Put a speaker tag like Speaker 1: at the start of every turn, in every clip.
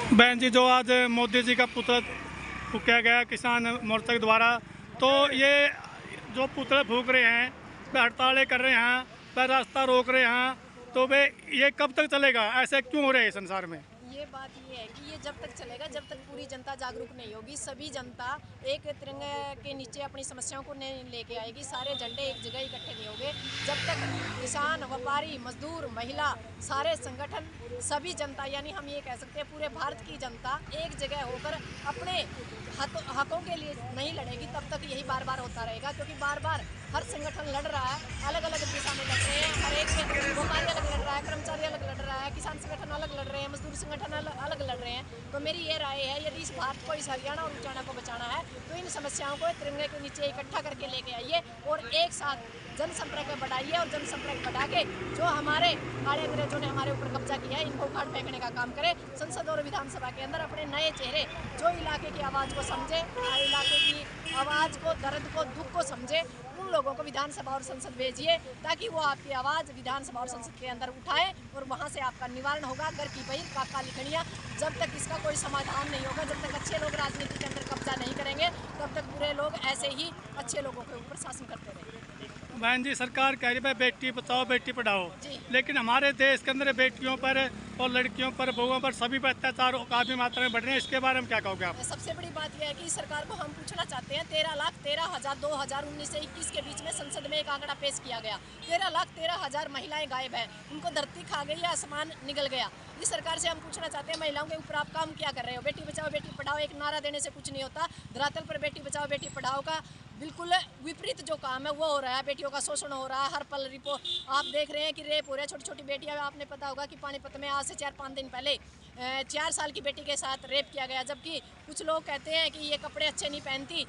Speaker 1: बहन जी, जो आज मोदी जी का पुतला फूका गया किसान मोर्चा के द्वारा, तो ये जो पुतले फूक रहे हैं, वे हड़तालें कर रहे हैं, वे रास्ता रोक रहे हैं, तो वे ये कब तक चलेगा? ऐसे क्यों हो रहे हैं संसार में?
Speaker 2: ये बात ये है कि ये जब तक चलेगा जब तक पूरी जनता जागरूक नहीं होगी, सभी जनता एक तिरंगे के नीचे अपनी समस्याओं को नहीं लेके आएगी, सारे झंडे एक जगह इकट्ठे नहीं होंगे, जब तक किसान, व्यापारी, मजदूर, महिला, सारे संगठन, सभी जनता, यानी हम ये कह सकते हैं पूरे भारत की जनता एक जगह होकर अपने हकों के लिए नहीं लड़ेगी, तब तक यही बार बार होता रहेगा। क्योंकि बार बार हर संगठन लड़ रहा है, अलग अलग दिशा में लड़ रहे हैं, हर एक व्यापारी अलग लड़ रहा है, कर्मचारी अलग लड़ रहा है, किसान संगठन अलग लड़ रहे हैं, मजदूर संगठन अलग लड़ रहे हैं। तो मेरी ये राय है, यदि इस भारत को, इस हरियाणा और उचाना को बचाना है तो इन समस्याओं को तिरंगे के नीचे इकट्ठा करके लेके आइए और एक साथ जनसंपर्क बढ़ाइए और जनसंपर्क बढ़ा के जो हमारे काले अंग्रेजों ने हमारे ऊपर कब्जा किया है इनको उखाड़ फेंकने का काम करें। संसद और विधानसभा के अंदर अपने नए चेहरे जो इलाके की आवाज़ को समझे, इलाके की आवाज़ को, दर्द को, दुख को समझे, उन लोगों को विधानसभा और संसद भेजिए ताकि वो आपकी आवाज़ विधानसभा और संसद के अंदर उठाए और वहाँ से आपका निवारण होगा। घर की बहिर काका लिखनिया, जब तक इसका कोई समाधान नहीं होगा, जब तक अच्छे लोग राजनीति के अंदर कब्जा नहीं करेंगे, तब तक बुरे लोग ऐसे ही अच्छे लोगों के ऊपर शासन करते रहेंगे।
Speaker 1: बहन जी, सरकार कह रही है बेटी बचाओ बेटी पढ़ाओ, लेकिन हमारे देश के अंदर बेटियों पर और लड़कियों पर, बहुओं पर, सभी पर अत्याचार काफी मात्रा में बढ़ रहे हैं। इसके बारे में क्या कहोगे आप?
Speaker 2: सबसे बड़ी बात यह है कि सरकार को हम पूछना चाहते हैं, 13,13,000 2019 से 21 के बीच में संसद में एक आंकड़ा पेश किया गया, 13,13,000 महिलाएं गायब हैं, उनको धरती खा गई, आसमान निगल गया। इस सरकार से हम पूछना चाहते हैं, महिलाओं के ऊपर आप काम क्या कर रहे हो? बेटी बचाओ बेटी पढ़ाओ एक नारा देने से कुछ नहीं होता। धरातल पर बेटी बचाओ बेटी पढ़ाओ का बिल्कुल विपरीत जो काम है वो हो रहा है। बेटियों का शोषण हो रहा है, हर पल रिपोर्ट आप देख रहे हैं कि रेप हो रहा है। छोटी छोटी बेटियां, आपने पता होगा कि पानीपत में आज से 4-5 दिन पहले 4 साल की बेटी के साथ रेप किया गया, जबकि कुछ लोग कहते हैं कि ये कपड़े अच्छे नहीं पहनती,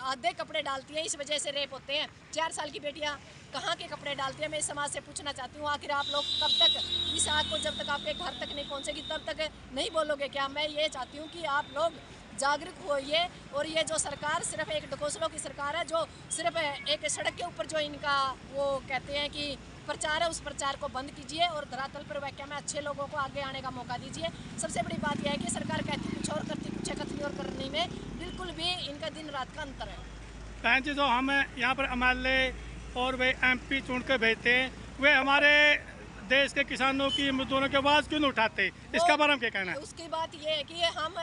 Speaker 2: आधे कपड़े डालती है, इस वजह से रेप होते हैं। 4 साल की बेटियां कहाँ के कपड़े डालती है? मैं इस समाज से पूछना चाहती हूँ, आखिर आप लोग कब तक इस आग को, जब तक आपके घर तक नहीं पहुँचेगी तब तक नहीं बोलोगे क्या? मैं ये चाहती हूँ कि आप लोग जागरूक होइए और ये जो सरकार सिर्फ एक ढकोसलों की सरकार है, जो सिर्फ एक सड़क के ऊपर जो इनका वो कहते हैं कि प्रचार है, उस प्रचार को बंद कीजिए और धरातल पर वाकई में अच्छे लोगों को आगे आने का मौका दीजिए। सबसे बड़ी बात यह है कि सरकार कहती कुछ और करती कुछ है, कथनी और करने में बिल्कुल भी इनका दिन रात का अंतर है।
Speaker 1: बहन जी, जो हम यहाँ पर MLA और वे MP चुन कर भेजते हैं, वे हमारे देश के किसानों की, मजदूरों की आवाज़ क्यों नहीं उठाते? इसका बारे में क्या कहना है?
Speaker 2: उसकी बात ये है कि हम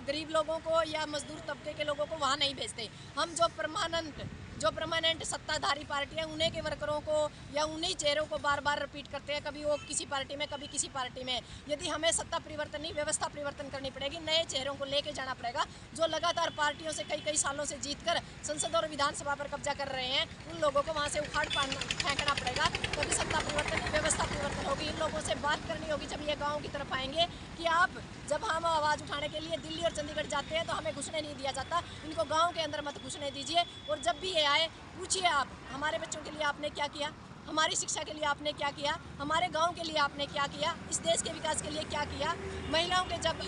Speaker 2: गरीब लोगों को या मजदूर तबके के लोगों को वहाँ नहीं भेजते। हम जो परमानेंट सत्ताधारी पार्टी है उन्हीं के वर्करों को या उन्हीं चेहरों को बार बार रिपीट करते हैं, कभी वो किसी पार्टी में कभी किसी पार्टी में। यदि हमें सत्ता परिवर्तन नहीं, व्यवस्था परिवर्तन करनी पड़ेगी, नए चेहरों को लेके जाना पड़ेगा जो लगातार पार्टियों से कई सालों से जीतकर संसद और विधानसभा पर कब्जा कर रहे हैं। उन लोगों को वहाँ से उखाड़ फेंकना पड़ेगा, तभी सत्ता परिवर्तन की व्यवस्था परिवर्तन होगी। इन लोगों से बात करनी होगी जब ये गाँव की तरफ आएंगे कि आप, जब हम आवाज़ उठाने के लिए दिल्ली और चंडीगढ़ जाते हैं तो हमें घुसने नहीं दिया जाता, इनको गांव के अंदर मत घुसने दीजिए। और जब भी ये आए पूछिए, आप हमारे बच्चों के लिए आपने क्या किया, हमारी शिक्षा के लिए आपने क्या किया, हमारे गांव के लिए आपने क्या किया, इस देश के विकास के लिए क्या किया। महिलाओं के जब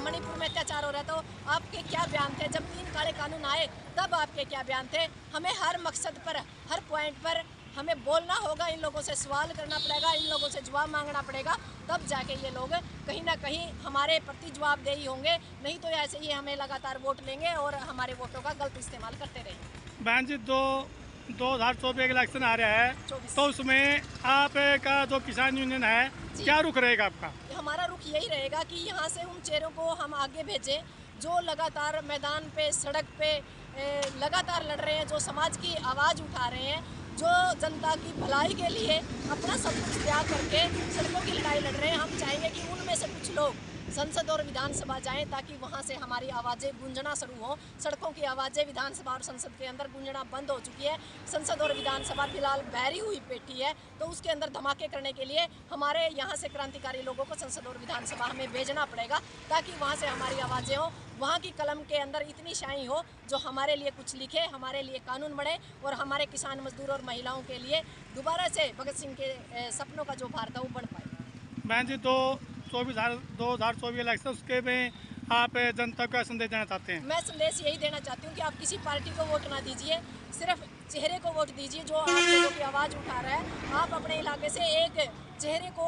Speaker 2: मणिपुर में अत्याचार हो रहा था तो आपके क्या बयान थे? जब 3 काले कानून आए तब आपके क्या बयान थे? हमें हर मकसद पर, हर पॉइंट पर हमें बोलना होगा, इन लोगों से सवाल करना पड़ेगा, इन लोगों से जवाब मांगना पड़ेगा, तब जाके ये लोग कहीं ना कहीं हमारे प्रति जवाबदेही होंगे। नहीं तो ऐसे ही हमें लगातार वोट लेंगे और हमारे वोटों का गलत इस्तेमाल करते रहेंगे।
Speaker 1: बहन जी, 2024 इलेक्शन आ रहा है, तो उसमें आपका जो किसान यूनियन है, क्या रुख रहेगा आपका?
Speaker 2: हमारा रुख यही रहेगा कि यहाँ से उन चेहरों को हम आगे भेजें जो लगातार मैदान पे, सड़क पे लगातार लड़ रहे हैं, जो समाज की आवाज़ उठा रहे हैं, जो जनता की भलाई के लिए अपना सब कुछ त्याग करके सड़कों की लड़ाई लड़ रहे हैं। हम चाहेंगे कि उनमें से कुछ लोग संसद और विधानसभा जाएं ताकि वहां से हमारी आवाज़ें गूंजना शुरू हो। सड़कों की आवाज़ें विधानसभा और संसद के अंदर गूंजना बंद हो चुकी है। संसद और विधानसभा फिलहाल बहरी हुई पेटी है, तो उसके अंदर धमाके करने के लिए हमारे यहाँ से क्रांतिकारी लोगों को संसद और विधानसभा हमें भेजना पड़ेगा ताकि वहाँ से हमारी आवाज़ें हों, वहाँ की कलम के अंदर इतनी शाही हो जो हमारे लिए कुछ लिखे, हमारे लिए कानून बने और हमारे किसान, मजदूर और महिलाओं के लिए दोबारा से भगत सिंह के सपनों का जो भारत है वो बन पाए।
Speaker 1: बहन जी, 2024 इलेक्शन, उसके में आप जनता को संदेश देना चाहते हैं?
Speaker 2: मैं संदेश यही देना चाहती हूँ कि आप किसी पार्टी को वोट ना दीजिए, सिर्फ चेहरे को वोट दीजिए जो आप लोगों की आवाज़ उठा रहा है। आप अपने इलाके से एक चेहरे को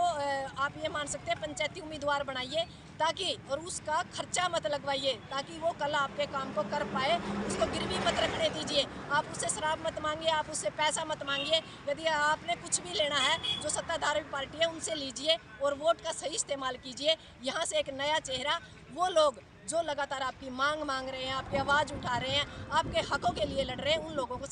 Speaker 2: आप ये मान सकते हैं पंचायती उम्मीदवार बनाइए, ताकि और उसका खर्चा मत लगवाइए, ताकि वो कल आपके काम को कर पाए। उसको गिरवी मत रखने दीजिए, आप उससे शराब मत मांगिए, आप उससे पैसा मत मांगिए। यदि आपने कुछ भी लेना है, जो सत्ताधारी पार्टी है उनसे लीजिए और वोट का सही इस्तेमाल कीजिए। यहाँ से एक नया चेहरा, वो लोग जो लगातार आपकी मांग रहे हैं, आपकी आवाज़ उठा रहे हैं, आपके हकों के लिए लड़ रहे हैं, उन लोगों को